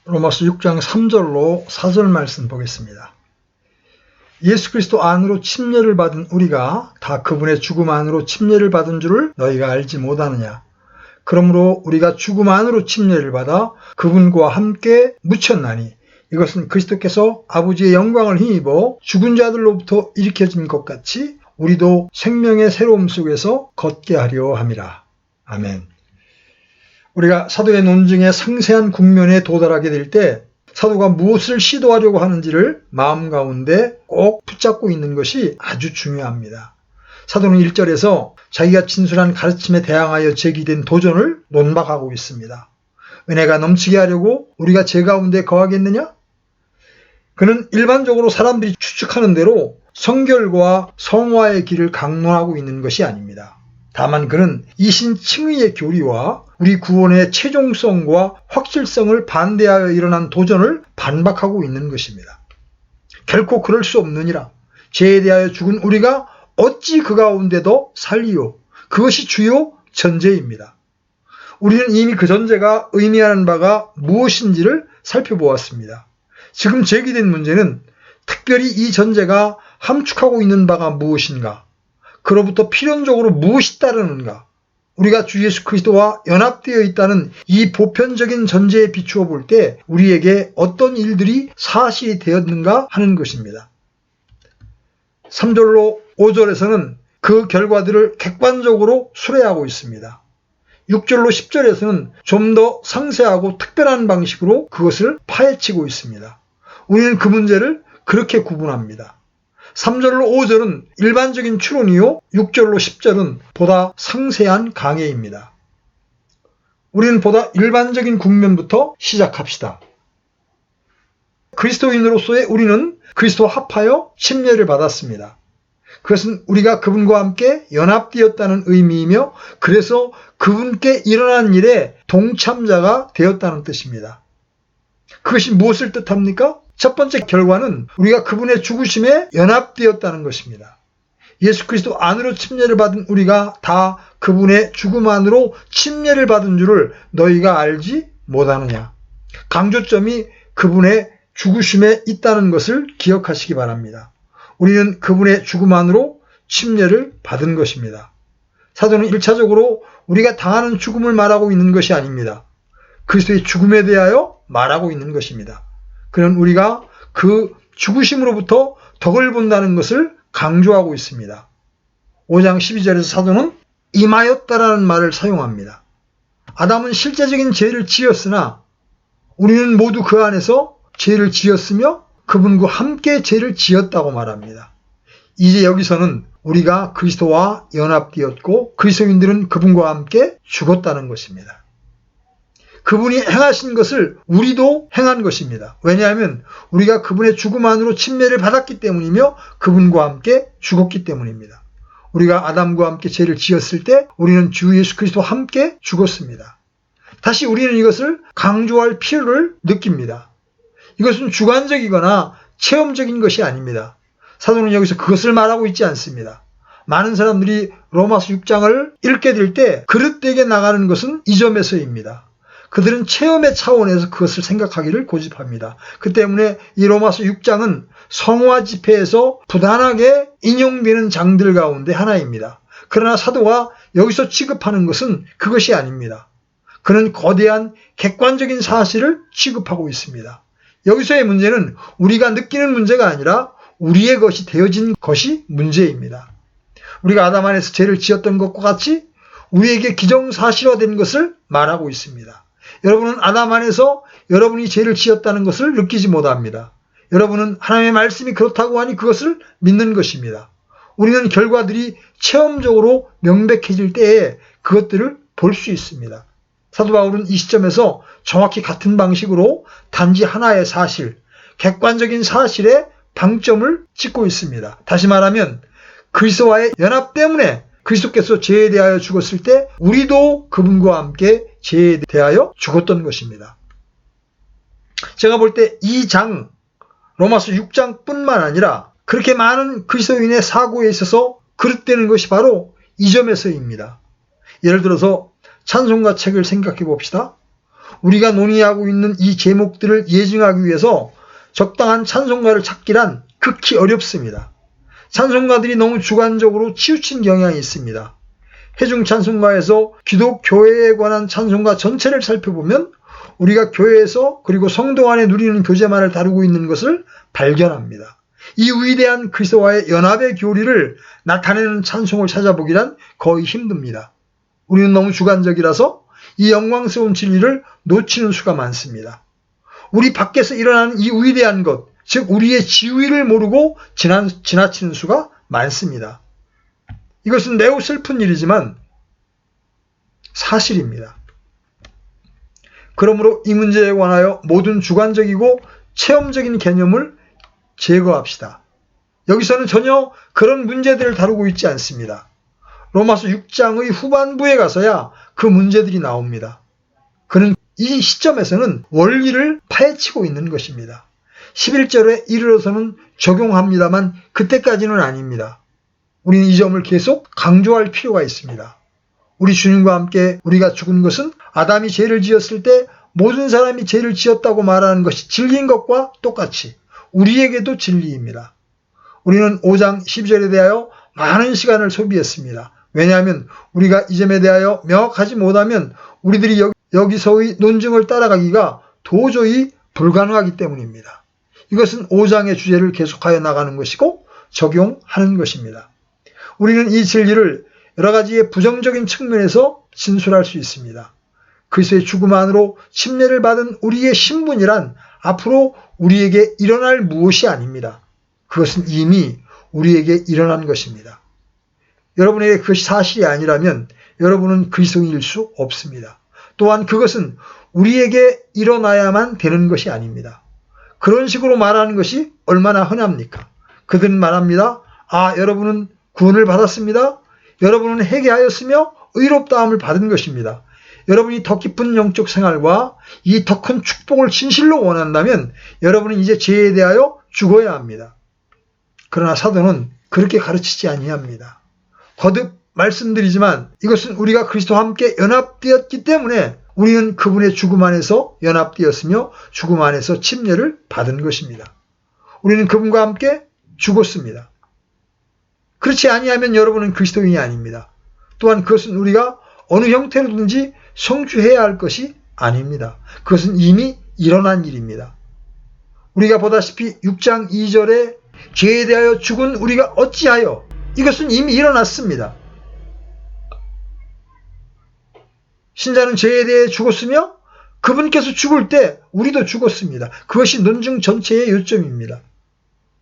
로마서 6장 3절로 4절 말씀 보겠습니다. 예수 그리스도 안으로 침례를 받은 우리가 다 그분의 죽음 안으로 침례를 받은 줄을 너희가 알지 못하느냐. 그러므로 우리가 죽음 안으로 침례를 받아 그분과 함께 묻혔나니 이것은 그리스도께서 아버지의 영광을 힘입어 죽은 자들로부터 일으켜진 것 같이 우리도 생명의 새로움 속에서 걷게 하려 함이라. 아멘. 우리가 사도의 논증의 상세한 국면에 도달하게 될 때 사도가 무엇을 시도하려고 하는지를 마음 가운데 꼭 붙잡고 있는 것이 아주 중요합니다. 사도는 1절에서 자기가 진술한 가르침에 대항하여 제기된 도전을 논박하고 있습니다. 은혜가 넘치게 하려고 우리가 제 가운데 거하겠느냐? 그는 일반적으로 사람들이 추측하는 대로 성결과 성화의 길을 강론하고 있는 것이 아닙니다. 다만 그는 이신 칭의의 교리와 우리 구원의 최종성과 확실성을 반대하여 일어난 도전을 반박하고 있는 것입니다. 결코 그럴 수 없느니라. 죄에 대하여 죽은 우리가 어찌 그 가운데도 살리요. 그것이 주요 전제입니다. 우리는 이미 그 전제가 의미하는 바가 무엇인지를 살펴보았습니다. 지금 제기된 문제는 특별히 이 전제가 함축하고 있는 바가 무엇인가? 그로부터 필연적으로 무엇이 따르는가? 우리가 주 예수 그리스도와 연합되어 있다는 이 보편적인 전제에 비추어 볼 때 우리에게 어떤 일들이 사실이 되었는가 하는 것입니다. 3절로 5절에서는 그 결과들을 객관적으로 수레하고 있습니다. 6절로 10절에서는 좀 더 상세하고 특별한 방식으로 그것을 파헤치고 있습니다. 우리는 그 문제를 그렇게 구분합니다. 3절로 5절은 일반적인 추론이요 6절로 10절은 보다 상세한 강해입니다. 우리는 보다 일반적인 국면부터 시작합시다. 그리스도인으로서의 우리는 그리스도와 합하여 침례를 받았습니다. 그것은 우리가 그분과 함께 연합되었다는 의미이며 그래서 그분께 일어난 일에 동참자가 되었다는 뜻입니다. 그것이 무엇을 뜻합니까? 첫 번째 결과는 우리가 그분의 죽으심에 연합되었다는 것입니다. 예수 그리스도 안으로 침례를 받은 우리가 다 그분의 죽음 안으로 침례를 받은 줄을 너희가 알지 못하느냐. 강조점이 그분의 죽으심에 있다는 것을 기억하시기 바랍니다. 우리는 그분의 죽음 안으로 침례를 받은 것입니다. 사도는 1차적으로 우리가 당하는 죽음을 말하고 있는 것이 아닙니다. 그리스도의 죽음에 대하여 말하고 있는 것입니다. 그는 우리가 그 죽으심으로부터 덕을 본다는 것을 강조하고 있습니다. 5장 12절에서 사도는 임하였다라는 말을 사용합니다. 아담은 실제적인 죄를 지었으나 우리는 모두 그 안에서 죄를 지었으며 그분과 함께 죄를 지었다고 말합니다. 이제 여기서는 우리가 그리스도와 연합되었고 그리스도인들은 그분과 함께 죽었다는 것입니다. 그분이 행하신 것을 우리도 행한 것입니다. 왜냐하면 우리가 그분의 죽음 안으로 침례를 받았기 때문이며 그분과 함께 죽었기 때문입니다. 우리가 아담과 함께 죄를 지었을 때 우리는 주 예수 그리스도와 함께 죽었습니다. 다시 우리는 이것을 강조할 필요를 느낍니다. 이것은 주관적이거나 체험적인 것이 아닙니다. 사도는 여기서 그것을 말하고 있지 않습니다. 많은 사람들이 로마서 6장을 읽게 될 때 그릇되게 나가는 것은 이 점에서입니다. 그들은 체험의 차원에서 그것을 생각하기를 고집합니다. 그 때문에 이 로마서 6장은 성화 집회에서 부단하게 인용되는 장들 가운데 하나입니다. 그러나 사도가 여기서 취급하는 것은 그것이 아닙니다. 그는 거대한 객관적인 사실을 취급하고 있습니다. 여기서의 문제는 우리가 느끼는 문제가 아니라 우리의 것이 되어진 것이 문제입니다. 우리가 아담 안에서 죄를 지었던 것과 같이 우리에게 기정사실화된 것을 말하고 있습니다. 여러분은 아담 안에서 여러분이 죄를 지었다는 것을 느끼지 못합니다. 여러분은 하나님의 말씀이 그렇다고 하니 그것을 믿는 것입니다. 우리는 결과들이 체험적으로 명백해질 때에 그것들을 볼 수 있습니다. 사도 바울은 이 시점에서 정확히 같은 방식으로 단지 하나의 사실, 객관적인 사실에 방점을 찍고 있습니다. 다시 말하면 그리스도와의 연합 때문에 그리스도께서 죄에 대하여 죽었을 때 우리도 그분과 함께 죄에 대하여 죽었던 것입니다. 제가 볼 때 이 장, 로마서 6장뿐만 아니라 그렇게 많은 그리스도인의 사고에 있어서 그릇되는 것이 바로 이 점에서입니다. 예를 들어서 찬송가 책을 생각해 봅시다. 우리가 논의하고 있는 이 제목들을 예증하기 위해서 적당한 찬송가를 찾기란 극히 어렵습니다. 찬송가들이 너무 주관적으로 치우친 경향이 있습니다. 회중 찬송가에서 기독교회에 관한 찬송가 전체를 살펴보면 우리가 교회에서 그리고 성도 안에 누리는 교제만을 다루고 있는 것을 발견합니다. 이 위대한 그리스도와의 연합의 교리를 나타내는 찬송을 찾아보기란 거의 힘듭니다. 우리는 너무 주관적이라서 이 영광스러운 진리를 놓치는 수가 많습니다. 우리 밖에서 일어나는 이 위대한 것, 즉 우리의 지위를 모르고 지나치는 수가 많습니다. 이것은 매우 슬픈 일이지만 사실입니다. 그러므로 이 문제에 관하여 모든 주관적이고 체험적인 개념을 제거합시다. 여기서는 전혀 그런 문제들을 다루고 있지 않습니다. 로마서 6장의 후반부에 가서야 그 문제들이 나옵니다. 그는 이 시점에서는 원리를 파헤치고 있는 것입니다. 11절에 이르러서는 적용합니다만 그때까지는 아닙니다. 우리는 이 점을 계속 강조할 필요가 있습니다. 우리 주님과 함께 우리가 죽은 것은 아담이 죄를 지었을 때 모든 사람이 죄를 지었다고 말하는 것이 진리인 것과 똑같이 우리에게도 진리입니다. 우리는 5장 12절에 대하여 많은 시간을 소비했습니다. 왜냐하면 우리가 이 점에 대하여 명확하지 못하면 우리들이 여기서의 논증을 따라가기가 도저히 불가능하기 때문입니다. 이것은 5장의 주제를 계속하여 나가는 것이고 적용하는 것입니다. 우리는 이 진리를 여러 가지의 부정적인 측면에서 진술할 수 있습니다. 그리스도의 죽음 안으로 침례를 받은 우리의 신분이란 앞으로 우리에게 일어날 무엇이 아닙니다. 그것은 이미 우리에게 일어난 것입니다. 여러분에게 그것이 사실이 아니라면 여러분은 그리스도인일 수 없습니다. 또한 그것은 우리에게 일어나야만 되는 것이 아닙니다. 그런 식으로 말하는 것이 얼마나 흔합니까? 그들은 말합니다. 여러분은 구원을 받았습니다. 여러분은 회개하였으며 의롭다함을 받은 것입니다. 여러분이 더 깊은 영적 생활과 이 더 큰 축복을 진실로 원한다면 여러분은 이제 죄에 대하여 죽어야 합니다. 그러나 사도는 그렇게 가르치지 아니합니다. 거듭 말씀드리지만 이것은 우리가 그리스도와 함께 연합되었기 때문에 우리는 그분의 죽음 안에서 연합되었으며 죽음 안에서 침례를 받은 것입니다. 우리는 그분과 함께 죽었습니다. 그렇지 아니하면 여러분은 그리스도인이 아닙니다. 또한 그것은 우리가 어느 형태로든지 성취해야 할 것이 아닙니다. 그것은 이미 일어난 일입니다. 우리가 보다시피 6장 2절에 죄에 대하여 죽은 우리가 어찌하여, 이것은 이미 일어났습니다. 신자는 죄에 대해 죽었으며 그분께서 죽을 때 우리도 죽었습니다. 그것이 논증 전체의 요점입니다.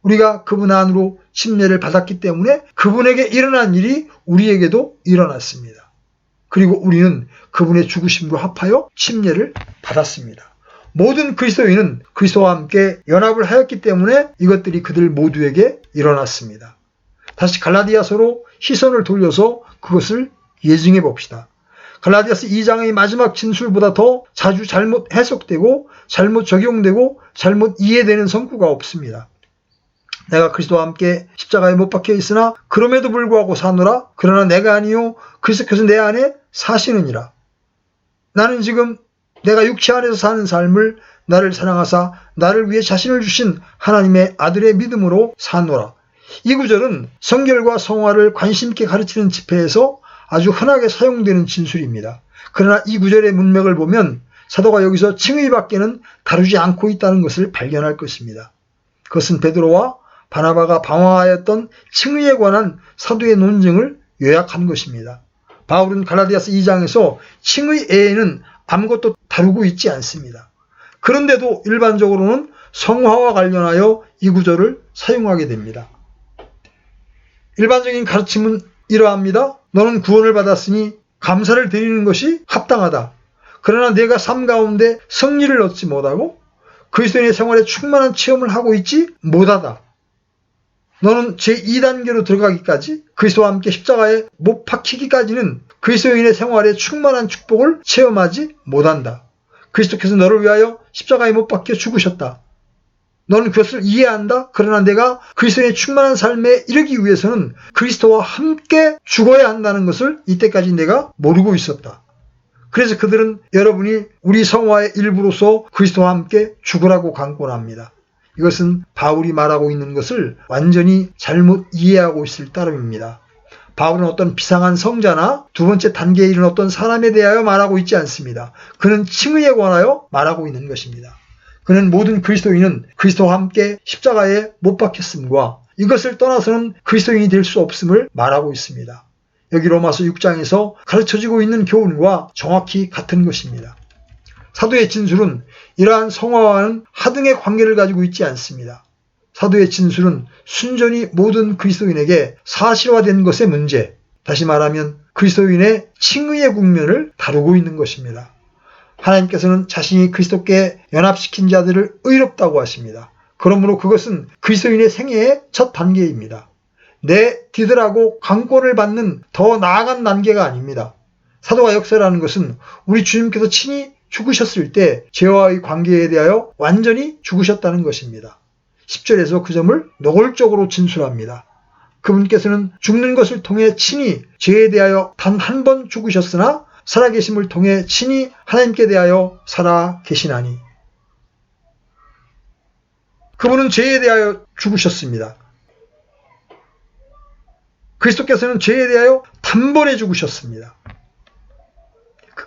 우리가 그분 안으로 침례를 받았기 때문에 그분에게 일어난 일이 우리에게도 일어났습니다. 그리고 우리는 그분의 죽으심으로 합하여 침례를 받았습니다. 모든 그리스도인은 그리스도와 함께 연합을 하였기 때문에 이것들이 그들 모두에게 일어났습니다. 다시 갈라디아서로 시선을 돌려서 그것을 예증해 봅시다. 갈라디아서 2장의 마지막 진술보다 더 자주 잘못 해석되고 잘못 적용되고 잘못 이해되는 성구가 없습니다. 내가 그리스도와 함께 십자가에 못 박혀 있으나 그럼에도 불구하고 사노라. 그러나 내가 아니요 그리스도께서 내 안에 사시느니라. 나는 지금 내가 육체 안에서 사는 삶을 나를 사랑하사 나를 위해 자신을 주신 하나님의 아들의 믿음으로 사노라. 이 구절은 성결과 성화를 관심 있게 가르치는 집회에서 아주 흔하게 사용되는 진술입니다. 그러나 이 구절의 문맥을 보면 사도가 여기서 칭의밖에는 다루지 않고 있다는 것을 발견할 것입니다. 그것은 베드로와 바나바가 방황하였던 칭의에 관한 사도의 논증을 요약한 것입니다. 바울은 갈라디아서 2장에서 칭의 외에는 아무것도 다루고 있지 않습니다. 그런데도 일반적으로는 성화와 관련하여 이 구절을 사용하게 됩니다. 일반적인 가르침은 이러합니다. 너는 구원을 받았으니 감사를 드리는 것이 합당하다. 그러나 내가 삶 가운데 승리를 얻지 못하고 그리스도인의 생활에 충만한 체험을 하고 있지 못하다. 너는 제2단계로 들어가기까지 그리스도와 함께 십자가에 못 박히기까지는 그리스도인의 생활에 충만한 축복을 체험하지 못한다. 그리스도께서 너를 위하여 십자가에 못 박혀 죽으셨다. 너는 그것을 이해한다. 그러나 내가 그리스도의 충만한 삶에 이르기 위해서는 그리스도와 함께 죽어야 한다는 것을 이때까지 내가 모르고 있었다. 그래서 그들은 여러분이 우리 성화의 일부로서 그리스도와 함께 죽으라고 강권합니다. 이것은 바울이 말하고 있는 것을 완전히 잘못 이해하고 있을 따름입니다. 바울은 어떤 비상한 성자나 두 번째 단계에 이른 어떤 사람에 대하여 말하고 있지 않습니다. 그는 칭의에 관하여 말하고 있는 것입니다. 그는 모든 그리스도인은 그리스도와 함께 십자가에 못 박혔음과 이것을 떠나서는 그리스도인이 될 수 없음을 말하고 있습니다. 여기 로마서 6장에서 가르쳐지고 있는 교훈과 정확히 같은 것입니다. 사도의 진술은 이러한 성화와는 하등의 관계를 가지고 있지 않습니다. 사도의 진술은 순전히 모든 그리스도인에게 사실화된 것의 문제, 다시 말하면 그리스도인의 칭의의 국면을 다루고 있는 것입니다. 하나님께서는 자신이 그리스도께 연합시킨 자들을 의롭다고 하십니다. 그러므로 그것은 그리스도인의 생애의 첫 단계입니다. 내 뒤들하고 강권을 받는 더 나아간 단계가 아닙니다. 사도와 역사라는 것은 우리 주님께서 친히 죽으셨을 때 죄와의 관계에 대하여 완전히 죽으셨다는 것입니다. 10절에서 그 점을 노골적으로 진술합니다. 그분께서는 죽는 것을 통해 친히 죄에 대하여 단 한 번 죽으셨으나 살아계심을 통해 친히 하나님께 대하여 살아계시나니. 그분은 죄에 대하여 죽으셨습니다. 그리스도께서는 죄에 대하여 단번에 죽으셨습니다.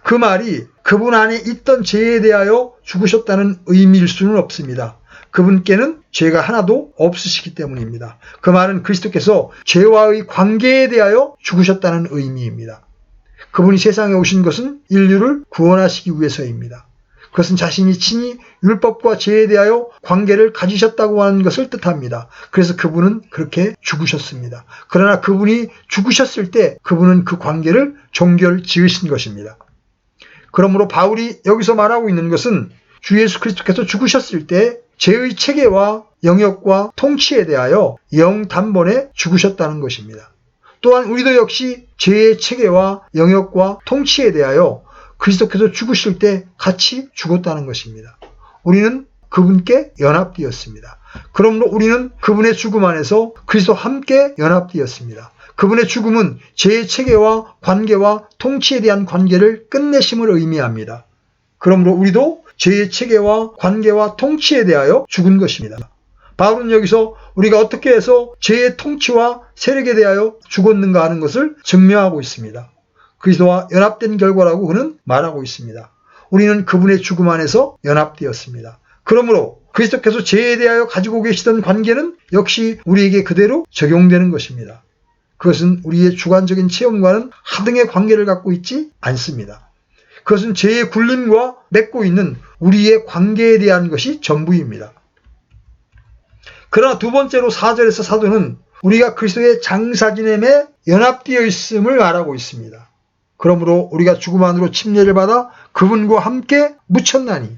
그 말이 그분 안에 있던 죄에 대하여 죽으셨다는 의미일 수는 없습니다. 그분께는 죄가 하나도 없으시기 때문입니다. 그 말은 그리스도께서 죄와의 관계에 대하여 죽으셨다는 의미입니다. 그분이 세상에 오신 것은 인류를 구원하시기 위해서입니다. 그것은 자신이 친히 율법과 죄에 대하여 관계를 가지셨다고 하는 것을 뜻합니다. 그래서 그분은 그렇게 죽으셨습니다. 그러나 그분이 죽으셨을 때 그분은 그 관계를 종결 지으신 것입니다. 그러므로 바울이 여기서 말하고 있는 것은 주 예수 그리스도께서 죽으셨을 때 죄의 체계와 영역과 통치에 대하여 영단번에 죽으셨다는 것입니다. 또한 우리도 역시 죄의 체계와 영역과 통치에 대하여 그리스도께서 죽으실 때 같이 죽었다는 것입니다. 우리는 그분께 연합되었습니다. 그러므로 우리는 그분의 죽음 안에서 그리스도와 함께 연합되었습니다. 그분의 죽음은 죄의 체계와 관계와 통치에 대한 관계를 끝내심을 의미합니다. 그러므로 우리도 죄의 체계와 관계와 통치에 대하여 죽은 것입니다. 바울은 여기서 우리가 어떻게 해서 죄의 통치와 세력에 대하여 죽었는가 하는 것을 증명하고 있습니다. 그리스도와 연합된 결과라고 그는 말하고 있습니다. 우리는 그분의 죽음 안에서 연합되었습니다. 그러므로 그리스도께서 죄에 대하여 가지고 계시던 관계는 역시 우리에게 그대로 적용되는 것입니다. 그것은 우리의 주관적인 체험과는 하등의 관계를 갖고 있지 않습니다. 그것은 죄의 굴림과 맺고 있는 우리의 관계에 대한 것이 전부입니다. 그러나 두 번째로 4절에서 사도는 우리가 그리스도의 장사 지냄에 연합되어 있음을 말하고 있습니다. 그러므로 우리가 죽음 안으로 침례를 받아 그분과 함께 묻혔나니.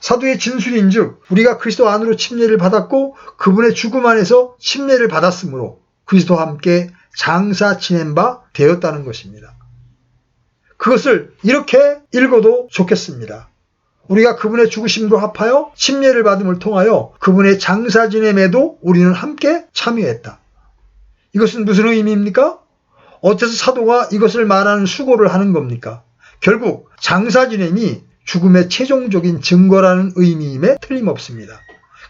사도의 진술인즉 우리가 그리스도 안으로 침례를 받았고 그분의 죽음 안에서 침례를 받았으므로 그리스도와 함께 장사 지낸 바 되었다는 것입니다. 그것을 이렇게 읽어도 좋겠습니다. 우리가 그분의 죽으심과 합하여 침례를 받음을 통하여 그분의 장사 지냄에도 우리는 함께 참여했다. 이것은 무슨 의미입니까? 어째서 사도가 이것을 말하는 수고를 하는 겁니까? 결국 장사 지냄이 죽음의 최종적인 증거라는 의미임에 틀림없습니다.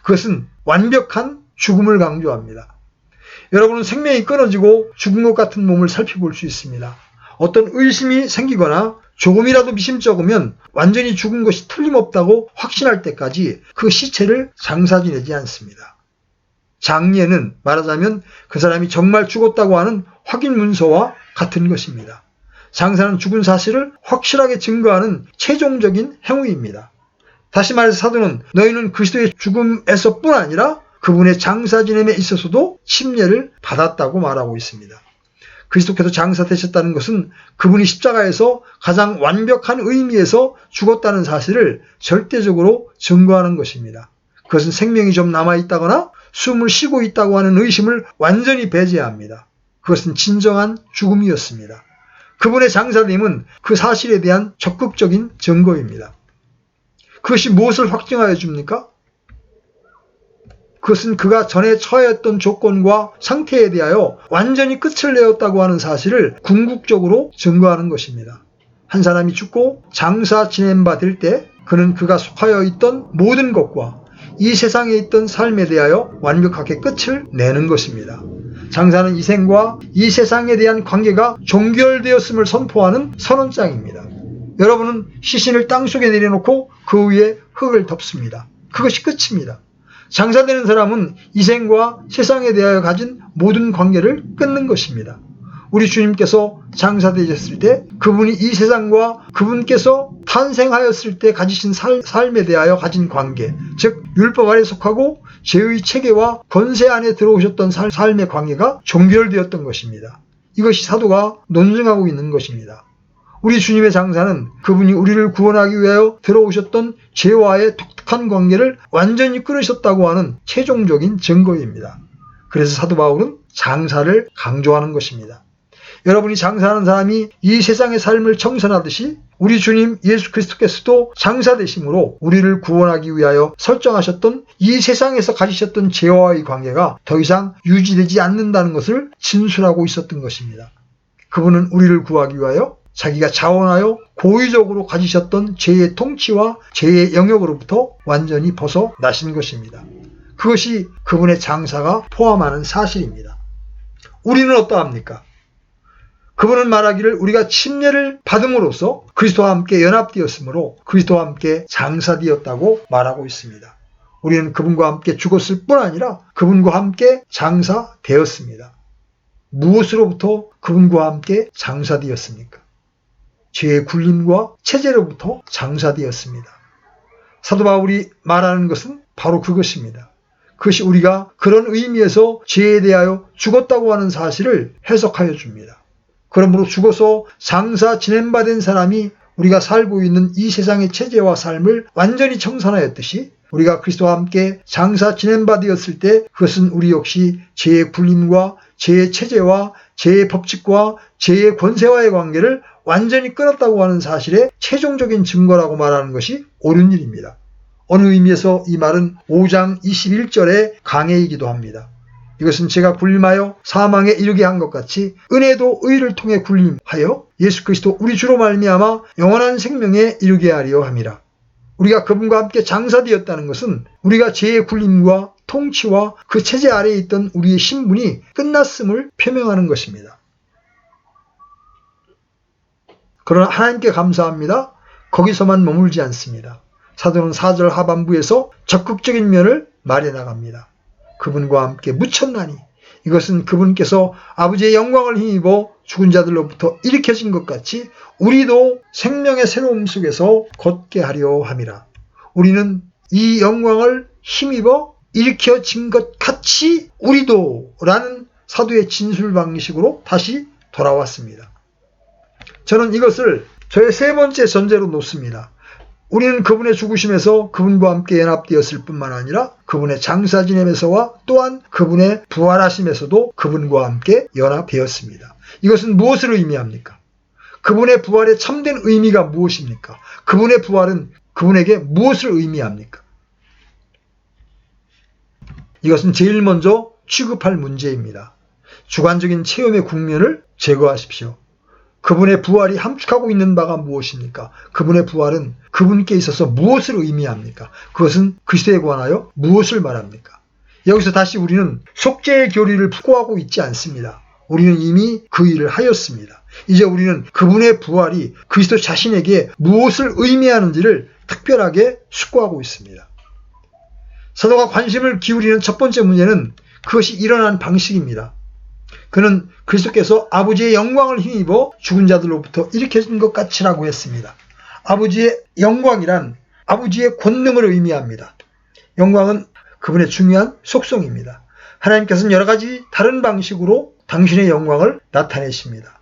그것은 완벽한 죽음을 강조합니다. 여러분은 생명이 끊어지고 죽은 것 같은 몸을 살펴볼 수 있습니다. 어떤 의심이 생기거나 조금이라도 미심쩍으면 완전히 죽은 것이 틀림없다고 확신할 때까지 그 시체를 장사 지내지 않습니다. 장례는 말하자면 그 사람이 정말 죽었다고 하는 확인 문서와 같은 것입니다. 장사는 죽은 사실을 확실하게 증거하는 최종적인 행위입니다. 다시 말해서 사도는 너희는 그리스도의 죽음에서뿐 아니라 그분의 장사 지냄에 있어서도 침례를 받았다고 말하고 있습니다. 그리스도께서 장사되셨다는 것은 그분이 십자가에서 가장 완벽한 의미에서 죽었다는 사실을 절대적으로 증거하는 것입니다. 그것은 생명이 좀 남아있다거나 숨을 쉬고 있다고 하는 의심을 완전히 배제합니다. 그것은 진정한 죽음이었습니다. 그분의 장사됨은 그 사실에 대한 적극적인 증거입니다. 그것이 무엇을 확증하여 줍니까? 그것은 그가 전에 처했던 조건과 상태에 대하여 완전히 끝을 내었다고 하는 사실을 궁극적으로 증거하는 것입니다. 한 사람이 죽고 장사 지낸 바 될 때 그는 그가 속하여 있던 모든 것과 이 세상에 있던 삶에 대하여 완벽하게 끝을 내는 것입니다. 장사는 이 생과 이 세상에 대한 관계가 종결되었음을 선포하는 선언장입니다. 여러분은 시신을 땅속에 내려놓고 그 위에 흙을 덮습니다. 그것이 끝입니다. 장사되는 사람은 이 생과 세상에 대하여 가진 모든 관계를 끊는 것입니다. 우리 주님께서 장사되셨을 때 그분이 이 세상과 그분께서 탄생하였을 때 가지신 삶에 대하여 가진 관계, 즉 율법 아래 속하고 죄의 체계와 권세 안에 들어오셨던 삶의 관계가 종결되었던 것입니다. 이것이 사도가 논증하고 있는 것입니다. 우리 주님의 장사는 그분이 우리를 구원하기 위하여 들어오셨던 죄와의 독특한 관계를 완전히 끊으셨다고 하는 최종적인 증거입니다. 그래서 사도 바울은 장사를 강조하는 것입니다. 여러분이 장사하는 사람이 이 세상의 삶을 청산하듯이 우리 주님 예수 그리스도께서도 장사되심으로 우리를 구원하기 위하여 설정하셨던 이 세상에서 가지셨던 죄와의 관계가 더 이상 유지되지 않는다는 것을 진술하고 있었던 것입니다. 그분은 우리를 구하기 위하여 자기가 자원하여 고의적으로 가지셨던 죄의 통치와 죄의 영역으로부터 완전히 벗어나신 것입니다. 그것이 그분의 장사가 포함하는 사실입니다. 우리는 어떠합니까? 그분은 말하기를 우리가 침례를 받음으로써 그리스도와 함께 연합되었으므로 그리스도와 함께 장사되었다고 말하고 있습니다. 우리는 그분과 함께 죽었을 뿐 아니라 그분과 함께 장사되었습니다. 무엇으로부터 그분과 함께 장사되었습니까? 죄의 굴림과 체제로부터 장사되었습니다. 사도 바울이 말하는 것은 바로 그것입니다. 그것이 우리가 그런 의미에서 죄에 대하여 죽었다고 하는 사실을 해석하여 줍니다. 그러므로 죽어서 장사 지낸 바 된 사람이 우리가 살고 있는 이 세상의 체제와 삶을 완전히 청산하였듯이 우리가 그리스도와 함께 장사 지낸 바 되었을 때 그것은 우리 역시 죄의 굴림과 죄의 체제와 죄의 법칙과 죄의 권세와의 관계를 완전히 끊었다고 하는 사실의 최종적인 증거라고 말하는 것이 옳은 일입니다. 어느 의미에서 이 말은 5장 21절의 강해이기도 합니다. 이것은 제가 굴림하여 사망에 이르게 한 것 같이 은혜도 의를 통해 굴림하여 예수 그리스도 우리 주로 말미암아 영원한 생명에 이르게 하리요 함이라. 우리가 그분과 함께 장사되었다는 것은 우리가 죄의 굴림과 통치와 그 체제 아래에 있던 우리의 신분이 끝났음을 표명하는 것입니다. 그러나 하나님께 감사합니다. 거기서만 머물지 않습니다. 사도는 4절 하반부에서 적극적인 면을 말해 나갑니다. 그분과 함께 묻혔나니 이것은 그분께서 아버지의 영광을 힘입어 죽은 자들로부터 일으켜진 것 같이 우리도 생명의 새로움 속에서 걷게 하려 함이라. 우리는 이 영광을 힘입어 일으켜진 것 같이 우리도 라는 사도의 진술 방식으로 다시 돌아왔습니다. 저는 이것을 저의 세 번째 전제로 놓습니다. 우리는 그분의 죽으심에서 그분과 함께 연합되었을 뿐만 아니라 그분의 장사 지냄에서와 또한 그분의 부활하심에서도 그분과 함께 연합되었습니다. 이것은 무엇을 의미합니까? 그분의 부활의 참된 의미가 무엇입니까? 그분의 부활은 그분에게 무엇을 의미합니까? 이것은 제일 먼저 취급할 문제입니다. 주관적인 체험의 국면을 제거하십시오. 그분의 부활이 함축하고 있는 바가 무엇입니까? 그분의 부활은 그분께 있어서 무엇을 의미합니까? 그것은 그리스도에 관하여 무엇을 말합니까? 여기서 다시 우리는 속죄의 교리를 풀고하고 있지 않습니다. 우리는 이미 그 일을 하였습니다. 이제 우리는 그분의 부활이 그리스도 자신에게 무엇을 의미하는지를 특별하게 숙고하고 있습니다. 사도가 관심을 기울이는 첫 번째 문제는 그것이 일어난 방식입니다. 그는 그리스도께서 아버지의 영광을 힘입어 죽은 자들로부터 일으켜진 것 같이라고 했습니다. 아버지의 영광이란 아버지의 권능을 의미합니다. 영광은 그분의 중요한 속성입니다. 하나님께서는 여러 가지 다른 방식으로 당신의 영광을 나타내십니다.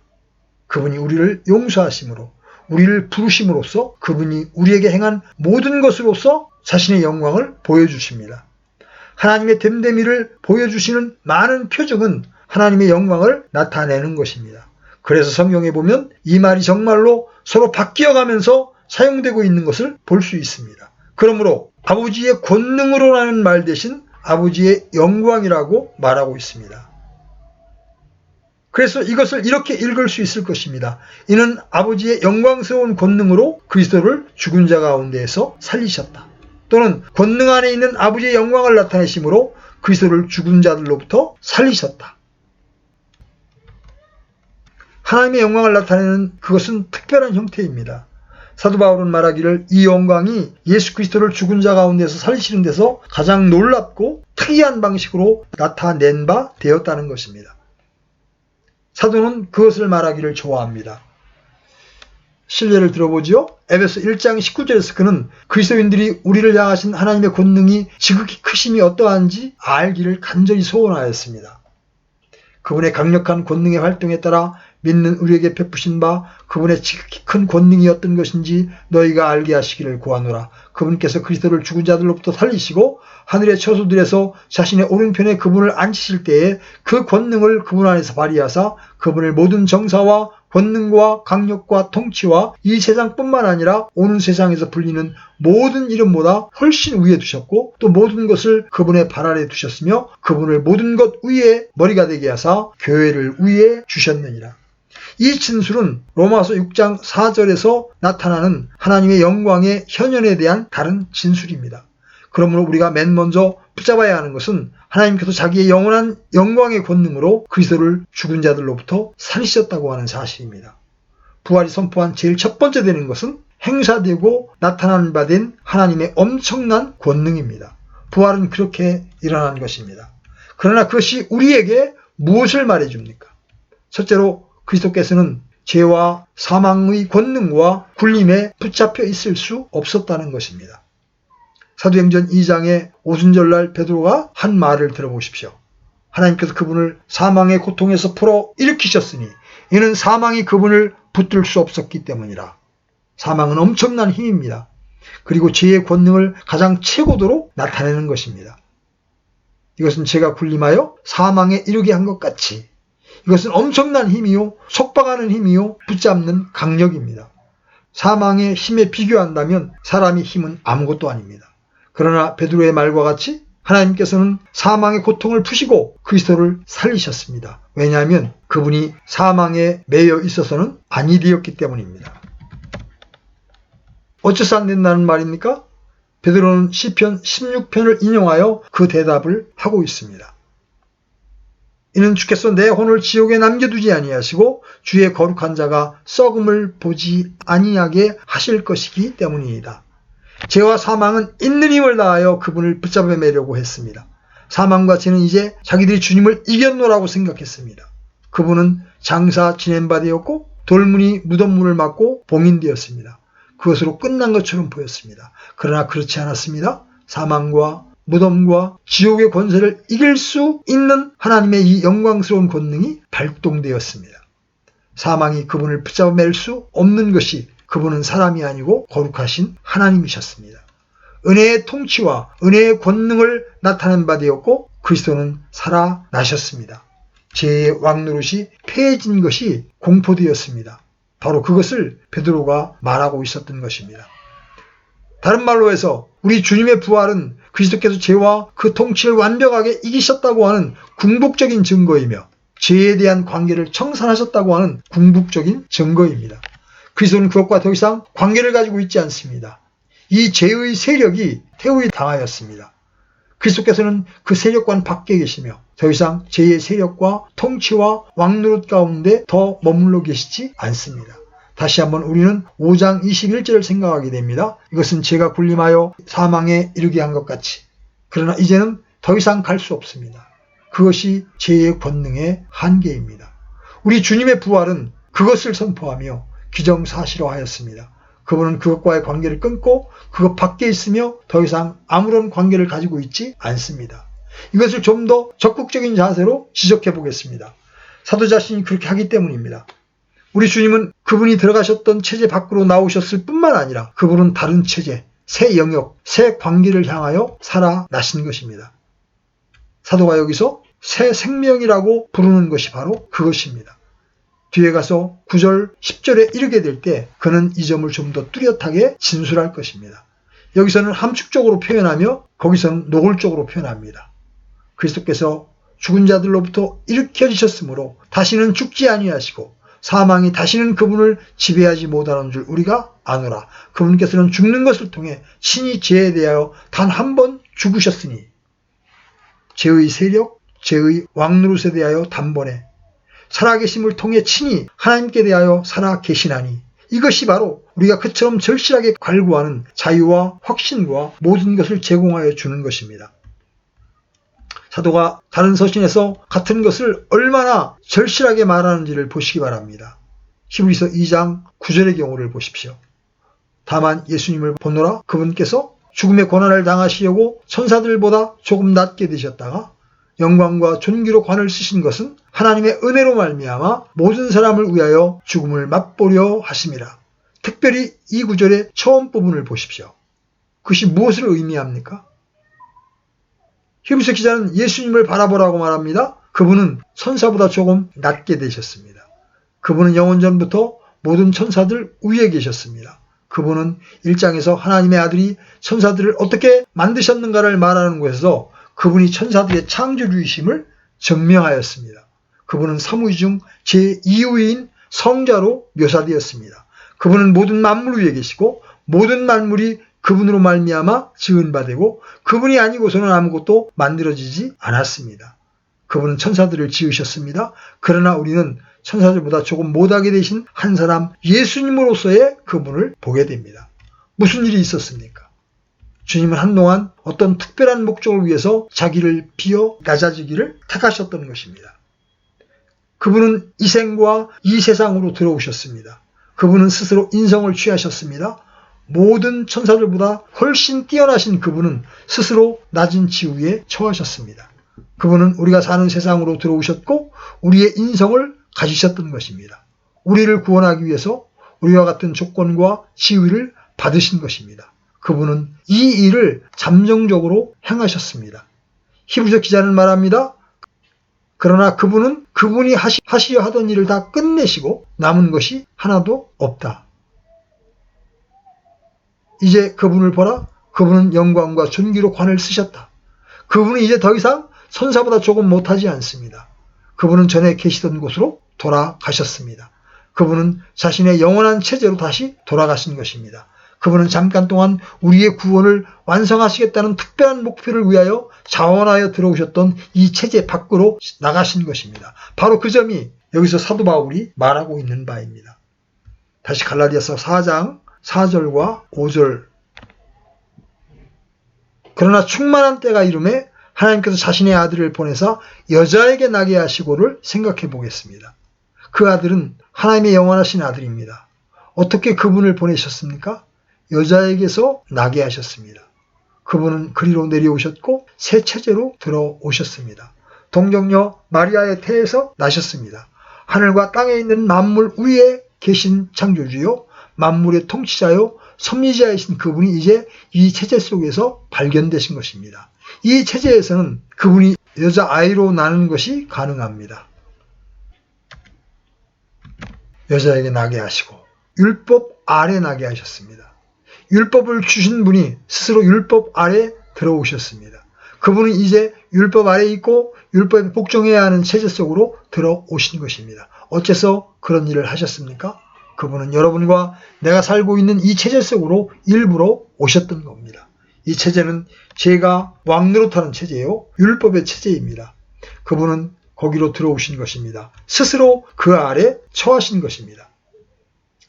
그분이 우리를 용서하심으로, 우리를 부르심으로써 그분이 우리에게 행한 모든 것으로서 자신의 영광을 보여주십니다. 하나님의 됨됨이를 보여주시는 많은 표정은 하나님의 영광을 나타내는 것입니다. 그래서 성경에 보면 이 말이 정말로 서로 바뀌어가면서 사용되고 있는 것을 볼 수 있습니다. 그러므로 아버지의 권능으로라는 말 대신 아버지의 영광이라고 말하고 있습니다. 그래서 이것을 이렇게 읽을 수 있을 것입니다. 이는 아버지의 영광스러운 권능으로 그리스도를 죽은 자 가운데에서 살리셨다. 또는 권능 안에 있는 아버지의 영광을 나타내심으로 그리스도를 죽은 자들로부터 살리셨다. 하나님의 영광을 나타내는 그것은 특별한 형태입니다. 사도 바울은 말하기를 이 영광이 예수 그리스도를 죽은 자 가운데서 살리시는 데서 가장 놀랍고 특이한 방식으로 나타낸 바 되었다는 것입니다. 사도는 그것을 말하기를 좋아합니다. 실례를 들어보지요. 에베소 1장 19절에서 그는 그리스도인들이 우리를 향하신 하나님의 권능이 지극히 크심이 어떠한지 알기를 간절히 소원하였습니다. 그분의 강력한 권능의 활동에 따라 믿는 우리에게 베푸신 바 그분의 지극히 큰 권능이 어떤 것인지 너희가 알게 하시기를 구하노라. 그분께서 그리스도를 죽은 자들로부터 살리시고 하늘의 처소들에서 자신의 오른편에 그분을 앉히실 때에 그 권능을 그분 안에서 발휘하사 그분을 모든 정사와 권능과 강력과 통치와 이 세상뿐만 아니라 오는 세상에서 불리는 모든 이름보다 훨씬 위에 두셨고 또 모든 것을 그분의 발 아래 두셨으며 그분을 모든 것 위에 머리가 되게 하사 교회를 위에 주셨느니라. 이 진술은 로마서 6장 4절에서 나타나는 하나님의 영광의 현현에 대한 다른 진술입니다. 그러므로 우리가 맨 먼저 붙잡아야 하는 것은 하나님께서 자기의 영원한 영광의 권능으로 그리스도를 죽은 자들로부터 살리셨다고 하는 사실입니다. 부활이 선포한 제일 첫 번째 되는 것은 행사되고 나타난 바 된 하나님의 엄청난 권능입니다. 부활은 그렇게 일어난 것입니다. 그러나 그것이 우리에게 무엇을 말해줍니까? 첫째로 그리스도께서는 죄와 사망의 권능과 굴림에 붙잡혀 있을 수 없었다는 것입니다. 사도행전 2장의 오순절날 베드로가 한 말을 들어보십시오. 하나님께서 그분을 사망의 고통에서 풀어 일으키셨으니 이는 사망이 그분을 붙들 수 없었기 때문이라. 사망은 엄청난 힘입니다. 그리고 죄의 권능을 가장 최고도로 나타내는 것입니다. 이것은 죄가 굴림하여 사망에 이르게 한 것 같이 이것은 엄청난 힘이요 속박하는 힘이요 붙잡는 강력입니다. 사망의 힘에 비교한다면 사람의 힘은 아무것도 아닙니다. 그러나 베드로의 말과 같이 하나님께서는 사망의 고통을 푸시고 그리스도를 살리셨습니다. 왜냐하면 그분이 사망에 매여 있어서는 아니 되었기 때문입니다. 어째서 안 된다는 말입니까? 베드로는 시편 16편을 인용하여 그 대답을 하고 있습니다. 이는 주께서 내 혼을 지옥에 남겨두지 아니하시고 주의 거룩한 자가 썩음을 보지 아니하게 하실 것이기 때문이다. 죄와 사망은 있는 힘을 다하여 그분을 붙잡아매려고 했습니다. 사망과 죄는 이제 자기들이 주님을 이겼노라고 생각했습니다. 그분은 장사 지낸 바 되었고 돌무니 무덤문을 맞고 봉인되었습니다. 그것으로 끝난 것처럼 보였습니다. 그러나 그렇지 않았습니다. 사망과 무덤과 지옥의 권세를 이길 수 있는 하나님의 이 영광스러운 권능이 발동되었습니다. 사망이 그분을 붙잡아맬 수 없는 것이 그분은 사람이 아니고 거룩하신 하나님이셨습니다. 은혜의 통치와 은혜의 권능을 나타낸 바 되었고 그리스도는 살아나셨습니다. 죄의 왕노릇이 폐해진 것이 공포되었습니다. 바로 그것을 베드로가 말하고 있었던 것입니다. 다른 말로 해서 우리 주님의 부활은 그리스도께서 죄와 그 통치를 완벽하게 이기셨다고 하는 궁극적인 증거이며 죄에 대한 관계를 청산하셨다고 하는 궁극적인 증거입니다. 그리스도는 그것과 더 이상 관계를 가지고 있지 않습니다. 이 죄의 세력이 퇴후에 당하였습니다. 그리스도께서는 그 세력과는 밖에 계시며 더 이상 죄의 세력과 통치와 왕노릇 가운데 더 머물러 계시지 않습니다. 다시 한번 우리는 5장 21절을 생각하게 됩니다. 이것은 죄가 굴림하여 사망에 이르게 한 것 같이. 그러나 이제는 더 이상 갈 수 없습니다. 그것이 죄의 권능의 한계입니다. 우리 주님의 부활은 그것을 선포하며 기정사실화하였습니다. 그분은 그것과의 관계를 끊고 그것 밖에 있으며 더 이상 아무런 관계를 가지고 있지 않습니다. 이것을 좀 더 적극적인 자세로 지적해 보겠습니다. 사도 자신이 그렇게 하기 때문입니다. 우리 주님은 그분이 들어가셨던 체제 밖으로 나오셨을 뿐만 아니라 그분은 다른 체제, 새 영역, 새 관계를 향하여 살아나신 것입니다. 사도가 여기서 새 생명이라고 부르는 것이 바로 그것입니다. 뒤에 가서 9절, 10절에 이르게 될 때 그는 이 점을 좀 더 뚜렷하게 진술할 것입니다. 여기서는 함축적으로 표현하며 거기서는 노골적으로 표현합니다. 그리스도께서 죽은 자들로부터 일으켜지셨으므로 다시는 죽지 아니하시고 사망이 다시는 그분을 지배하지 못하는 줄 우리가 아노라. 그분께서는 죽는 것을 통해 친히 죄에 대하여 단 한 번 죽으셨으니 죄의 세력, 죄의 왕노릇에 대하여 단번에 살아계심을 통해 친히 하나님께 대하여 살아계시나니 이것이 바로 우리가 그처럼 절실하게 갈구하는 자유와 확신과 모든 것을 제공하여 주는 것입니다. 사도가 다른 서신에서 같은 것을 얼마나 절실하게 말하는지를 보시기 바랍니다. 히브리서 2장 9절의 경우를 보십시오. 다만 예수님을 보노라 그분께서 죽음의 고난을 당하시려고 천사들보다 조금 낮게 되셨다가 영광과 존귀로 관을 쓰신 것은 하나님의 은혜로 말미암아 모든 사람을 위하여 죽음을 맛보려 하심이라. 특별히 이 구절의 처음 부분을 보십시오. 그것이 무엇을 의미합니까? 히브리서 기자는 예수님을 바라보라고 말합니다. 그분은 천사보다 조금 낮게 되셨습니다. 그분은 영원전부터 모든 천사들 위에 계셨습니다. 그분은 1장에서 하나님의 아들이 천사들을 어떻게 만드셨는가를 말하는 곳에서 그분이 천사들의 창조주이심을 증명하였습니다. 그분은 삼위일 중 제2위인 성자로 묘사되었습니다. 그분은 모든 만물 위에 계시고 모든 만물이 그분으로 말미암아 지은 바 되고 그분이 아니고서는 아무것도 만들어지지 않았습니다. 그분은 천사들을 지으셨습니다. 그러나 우리는 천사들보다 조금 못하게 되신 한 사람 예수님으로서의 그분을 보게 됩니다. 무슨 일이 있었습니까? 주님은 한동안 어떤 특별한 목적을 위해서 자기를 비어 낮아지기를 택하셨던 것입니다. 그분은 이 생과 이 세상으로 들어오셨습니다. 그분은 스스로 인성을 취하셨습니다. 모든 천사들보다 훨씬 뛰어나신 그분은 스스로 낮은 지위에 처하셨습니다. 그분은 우리가 사는 세상으로 들어오셨고 우리의 인성을 가지셨던 것입니다. 우리를 구원하기 위해서 우리와 같은 조건과 지위를 받으신 것입니다. 그분은 이 일을 잠정적으로 행하셨습니다. 히브리서 기자는 말합니다. 그러나 그분은 그분이 하시려 하던 일을 다 끝내시고 남은 것이 하나도 없다. 이제 그분을 보라. 그분은 영광과 존귀로 관을 쓰셨다. 그분은 이제 더 이상 천사보다 조금 못하지 않습니다. 그분은 전에 계시던 곳으로 돌아가셨습니다. 그분은 자신의 영원한 체제로 다시 돌아가신 것입니다. 그분은 잠깐 동안 우리의 구원을 완성하시겠다는 특별한 목표를 위하여 자원하여 들어오셨던 이 체제 밖으로 나가신 것입니다. 바로 그 점이 여기서 사도 바울이 말하고 있는 바입니다. 다시 갈라디아서 4장 4절과 5절. 그러나 충만한 때가 이름에 하나님께서 자신의 아들을 보내사 여자에게 나게 하시고를 생각해 보겠습니다. 그 아들은 하나님의 영원하신 아들입니다. 어떻게 그분을 보내셨습니까? 여자에게서 나게 하셨습니다. 그분은 그리로 내려오셨고 새 체제로 들어오셨습니다. 동정녀 마리아의 태에서 나셨습니다. 하늘과 땅에 있는 만물 위에 계신 창조주요 만물의 통치자요 섭리자이신 그분이 이제 이 체제 속에서 발견되신 것입니다. 이 체제에서는 그분이 여자아이로 나는 것이 가능합니다. 여자에게 나게 하시고 율법 아래 나게 하셨습니다. 율법을 주신 분이 스스로 율법 아래 들어오셨습니다. 그분은 이제 율법 아래 있고 율법에 복종해야 하는 체제 속으로 들어오신 것입니다. 어째서 그런 일을 하셨습니까? 그분은 여러분과 내가 살고 있는 이 체제 속으로 일부러 오셨던 겁니다. 이 체제는 죄가 왕노릇하는 체제요 율법의 체제입니다. 그분은 거기로 들어오신 것입니다. 스스로 그 아래 처하신 것입니다.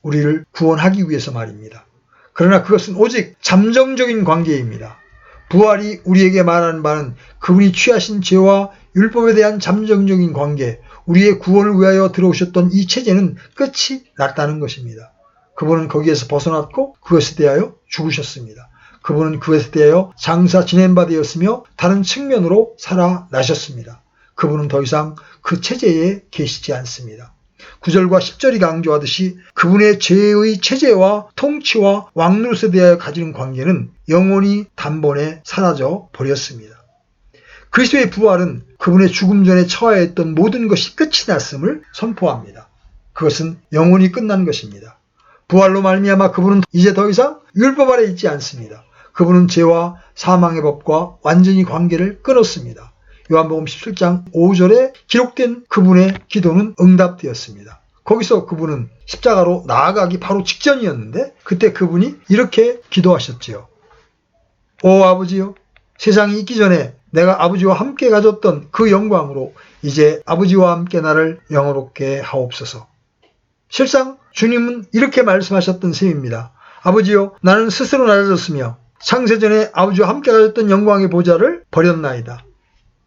우리를 구원하기 위해서 말입니다. 그러나 그것은 오직 잠정적인 관계입니다. 부활이 우리에게 말하는 바는 그분이 취하신 죄와 율법에 대한 잠정적인 관계, 우리의 구원을 위하여 들어오셨던 이 체제는 끝이 났다는 것입니다. 그분은 거기에서 벗어났고 그것에 대하여 죽으셨습니다. 그분은 그것에 대하여 장사 지낸 바 되었으며 다른 측면으로 살아나셨습니다. 그분은 더 이상 그 체제에 계시지 않습니다. 9절과 10절이 강조하듯이 그분의 죄의 체제와 통치와 왕노릇에 대하여 가지는 관계는 영원히 단번에 사라져 버렸습니다. 그리스도의 부활은 그분의 죽음 전에 처하여 있던 모든 것이 끝이 났음을 선포합니다. 그것은 영원히 끝난 것입니다. 부활로 말미암아 그분은 이제 더 이상 율법 아래 있지 않습니다. 그분은 죄와 사망의 법과 완전히 관계를 끊었습니다. 요한복음 17장 5절에 기록된 그분의 기도는 응답되었습니다. 거기서 그분은 십자가로 나아가기 바로 직전이었는데 그때 그분이 이렇게 기도하셨지요. 오 아버지요, 세상이 있기 전에 내가 아버지와 함께 가졌던 그 영광으로 이제 아버지와 함께 나를 영화롭게 하옵소서. 실상 주님은 이렇게 말씀하셨던 셈입니다. 아버지요, 나는 스스로 낮아졌으며 창세전에 아버지와 함께 가졌던 영광의 보좌를 버렸나이다.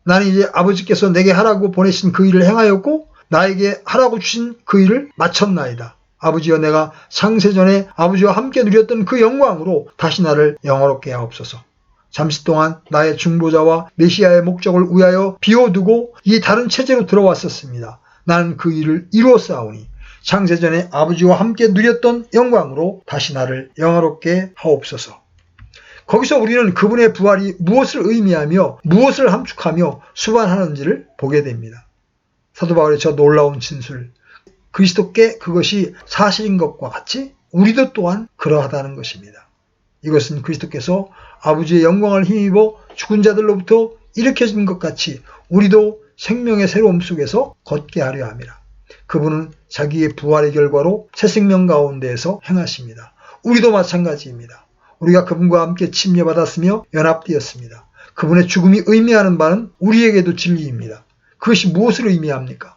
나는 이제 아버지께서 내게 하라고 보내신 그 일을 행하였고 나에게 하라고 주신 그 일을 마쳤나이다. 아버지여, 내가 창세전에 아버지와 함께 누렸던 그 영광으로 다시 나를 영화롭게 하옵소서. 잠시 동안 나의 중보자와 메시아의 목적을 위하여 비워두고 이 다른 체제로 들어왔었습니다. 나는 그 일을 이루었사오니 창세전에 아버지와 함께 누렸던 영광으로 다시 나를 영화롭게 하옵소서. 거기서 우리는 그분의 부활이 무엇을 의미하며 무엇을 함축하며 수반하는지를 보게 됩니다. 사도 바울의 저 놀라운 진술, 그리스도께 그것이 사실인 것과 같이 우리도 또한 그러하다는 것입니다. 이것은 그리스도께서 아버지의 영광을 힘입어 죽은 자들로부터 일으켜진 것 같이 우리도 생명의 새로움 속에서 걷게 하려 함이라. 그분은 자기의 부활의 결과로 새 생명 가운데에서 행하십니다. 우리도 마찬가지입니다. 우리가 그분과 함께 침례받았으며 연합되었습니다. 그분의 죽음이 의미하는 바는 우리에게도 진리입니다. 그것이 무엇을 의미합니까?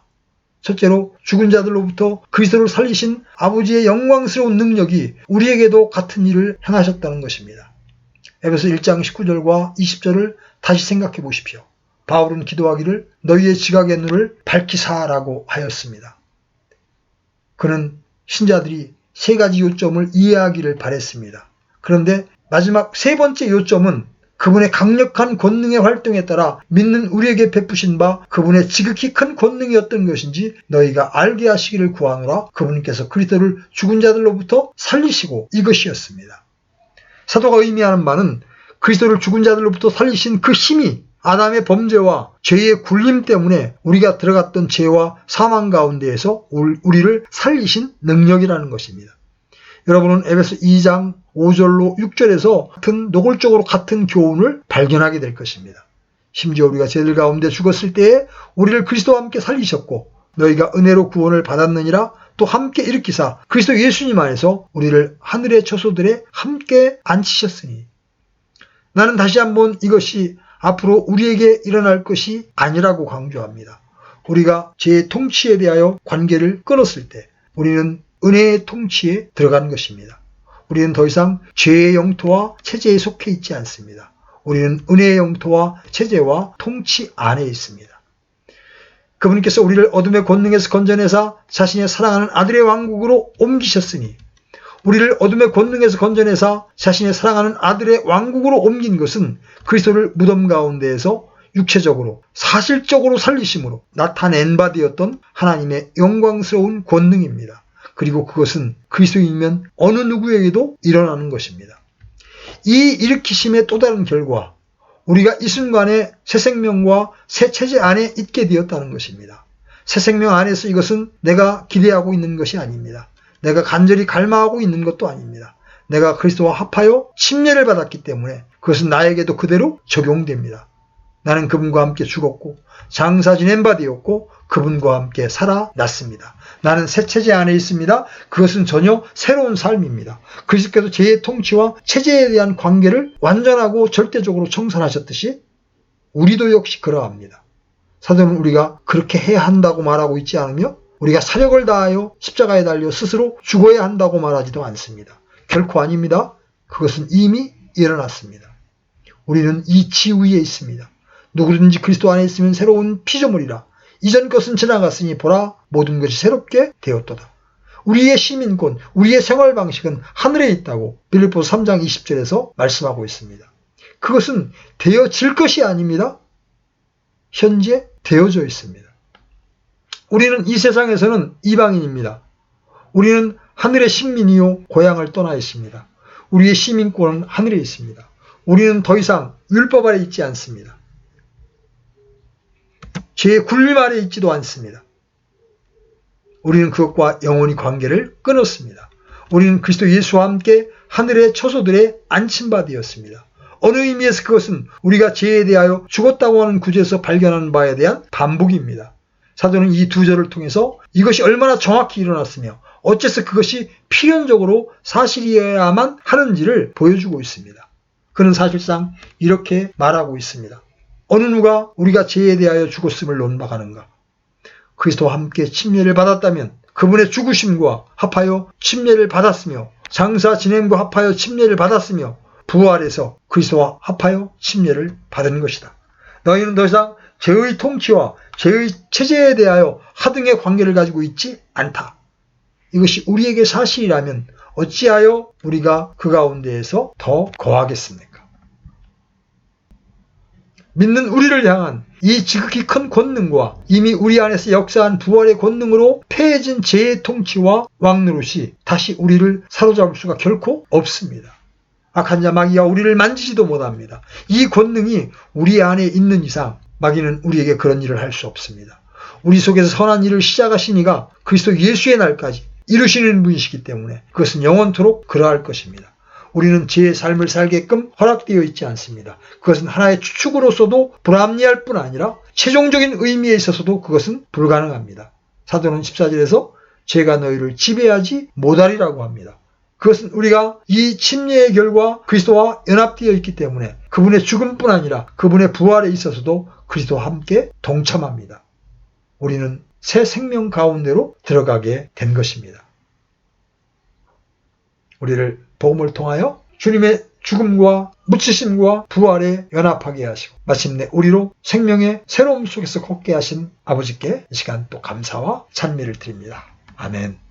첫째로 죽은 자들로부터 그리스도를 살리신 아버지의 영광스러운 능력이 우리에게도 같은 일을 행하셨다는 것입니다. 에베소 1장 19절과 20절을 다시 생각해 보십시오. 바울은 기도하기를 너희의 지각의 눈을 밝히사라고 하였습니다. 그는 신자들이 세 가지 요점을 이해하기를 바랬습니다. 그런데 마지막 세 번째 요점은 그분의 강력한 권능의 활동에 따라 믿는 우리에게 베푸신 바 그분의 지극히 큰 권능이었던 것인지 너희가 알게 하시기를 구하노라. 그분께서 그리스도를 죽은 자들로부터 살리시고 이것이었습니다. 사도가 의미하는 바는 그리스도를 죽은 자들로부터 살리신 그 힘이 아담의 범죄와 죄의 굴림 때문에 우리가 들어갔던 죄와 사망 가운데에서 우리를 살리신 능력이라는 것입니다. 여러분은 에베소 2장 5절로 6절에서 같은 노골적으로 같은 교훈을 발견하게 될 것입니다. 심지어 우리가 죄들 가운데 죽었을 때에 우리를 그리스도와 함께 살리셨고 너희가 은혜로 구원을 받았느니라 또 함께 일으키사 그리스도 예수님 안에서 우리를 하늘의 처소들에 함께 앉히셨으니. 나는 다시 한번 이것이 앞으로 우리에게 일어날 것이 아니라고 강조합니다. 우리가 죄의 통치에 대하여 관계를 끊었을 때 우리는 은혜의 통치에 들어간 것입니다. 우리는 더 이상 죄의 영토와 체제에 속해 있지 않습니다. 우리는 은혜의 영토와 체제와 통치 안에 있습니다. 그분께서 우리를 어둠의 권능에서 건져내사 자신의 사랑하는 아들의 왕국으로 옮기셨으니 우리를 어둠의 권능에서 건져내사 자신의 사랑하는 아들의 왕국으로 옮긴 것은 그리스도를 무덤 가운데에서 육체적으로 사실적으로 살리심으로 나타낸 바 되었던 하나님의 영광스러운 권능입니다. 그리고 그것은 그리스도인이면 어느 누구에게도 일어나는 것입니다. 이 일으키심의 또 다른 결과, 우리가 이 순간에 새 생명과 새 체제 안에 있게 되었다는 것입니다. 새 생명 안에서 이것은 내가 기대하고 있는 것이 아닙니다. 내가 간절히 갈망하고 있는 것도 아닙니다. 내가 그리스도와 합하여 침례를 받았기 때문에 그것은 나에게도 그대로 적용됩니다. 나는 그분과 함께 죽었고 장사 지낸 바 되었고 그분과 함께 살아났습니다. 나는 새 체제 안에 있습니다. 그것은 전혀 새로운 삶입니다. 그리스도께서 죄의 통치와 체제에 대한 관계를 완전하고 절대적으로 청산하셨듯이 우리도 역시 그러합니다. 사도는 우리가 그렇게 해야 한다고 말하고 있지 않으며 우리가 사력을 다하여 십자가에 달려 스스로 죽어야 한다고 말하지도 않습니다. 결코 아닙니다. 그것은 이미 일어났습니다. 우리는 이 지위에 있습니다. 누구든지 그리스도 안에 있으면 새로운 피조물이라. 이전 것은 지나갔으니 보라 모든 것이 새롭게 되었도다. 우리의 시민권, 우리의 생활 방식은 하늘에 있다고 빌립보서 3장 20절에서 말씀하고 있습니다. 그것은 되어질 것이 아닙니다. 현재 되어져 있습니다. 우리는 이 세상에서는 이방인입니다. 우리는 하늘의 식민이요 고향을 떠나 있습니다. 우리의 시민권은 하늘에 있습니다. 우리는 더 이상 율법 아래 있지 않습니다. 죄의 굴림 아래 있지도 않습니다. 우리는 그것과 영원히 관계를 끊었습니다. 우리는 그리스도 예수와 함께 하늘의 처소들에 앉힌 바 되었습니다. 어느 의미에서 그것은 우리가 죄에 대하여 죽었다고 하는 구절에서 발견하는 바에 대한 반복입니다. 사도는 이 두 절을 통해서 이것이 얼마나 정확히 일어났으며 어째서 그것이 필연적으로 사실이어야만 하는지를 보여주고 있습니다. 그는 사실상 이렇게 말하고 있습니다. 어느 누가 우리가 죄에 대하여 죽었음을 논박하는가? 그리스도와 함께 침례를 받았다면 그분의 죽으심과 합하여 침례를 받았으며 장사 진행과 합하여 침례를 받았으며 부활해서 그리스도와 합하여 침례를 받은 것이다. 너희는 더 이상 죄의 통치와 죄의 체제에 대하여 하등의 관계를 가지고 있지 않다. 이것이 우리에게 사실이라면 어찌하여 우리가 그 가운데에서 더 거하겠습니까? 믿는 우리를 향한 이 지극히 큰 권능과 이미 우리 안에서 역사한 부활의 권능으로 폐해진 죄의 통치와 왕노릇이 다시 우리를 사로잡을 수가 결코 없습니다. 악한 자 마귀가 우리를 만지지도 못합니다. 이 권능이 우리 안에 있는 이상 마귀는 우리에게 그런 일을 할 수 없습니다. 우리 속에서 선한 일을 시작하신 이가 그리스도 예수의 날까지 이루시는 분이시기 때문에 그것은 영원토록 그러할 것입니다. 우리는 죄의 삶을 살게끔 허락되어 있지 않습니다. 그것은 하나의 추측으로서도 불합리할 뿐 아니라 최종적인 의미에 있어서도 그것은 불가능합니다. 사도는 14절에서 죄가 너희를 지배하지 못하리라고 합니다. 그것은 우리가 이 침례의 결과 그리스도와 연합되어 있기 때문에 그분의 죽음뿐 아니라 그분의 부활에 있어서도 그리스도와 함께 동참합니다. 우리는 새 생명 가운데로 들어가게 된 것입니다. 우리를 복음을 통하여 주님의 죽음과 묻히심과 부활에 연합하게 하시고 마침내 우리로 생명의 새로움 속에서 걷게 하신 아버지께 이 시간 또 감사와 찬미를 드립니다. 아멘.